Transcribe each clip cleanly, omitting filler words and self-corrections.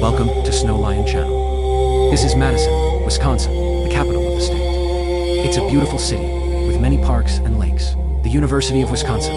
Welcome to Snow Lion Channel. This is Madison, Wisconsin, the capital of the state. It's a beautiful city with many parks and lakes. The University of Wisconsin.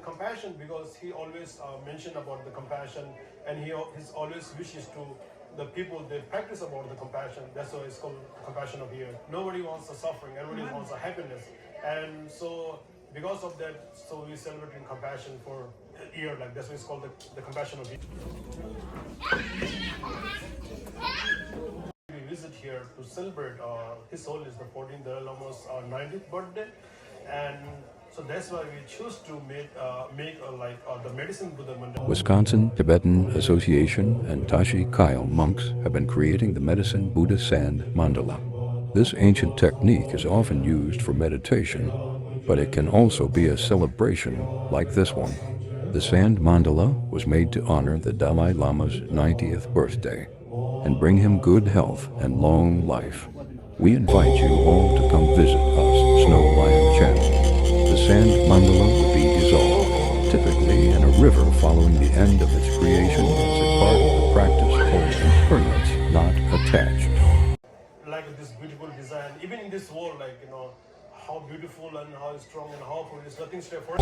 Compassion, because he always mentioned about the compassion, and he's always wishes to the people they practice about the compassion. That's why it's called compassion of year. Nobody wants the suffering, everybody wants the happiness, and so because of that, so we celebrating compassion for a year, like that's why it's called the compassion of year. We visit here to celebrate His Holiness the 14th Dalai Lama's 90th birthday, and so that's why we choose to make the medicine Buddha mandala. Wisconsin Tibetan Association and Tashi Kyil monks have been creating the medicine Buddha sand mandala. This ancient technique is often used for meditation, but it can also be a celebration like this one. The sand mandala was made to honor the Dalai Lama's 90th birthday and bring him good health and long life. We invite you all to come visit us, Snow Lion Channel. The sand mandala will be dissolved, typically in a river following the end of its creation as a part of the practice called impermanence, not attached. Like this beautiful design, even in this world, how beautiful and how strong and how powerful is nothing straightforward.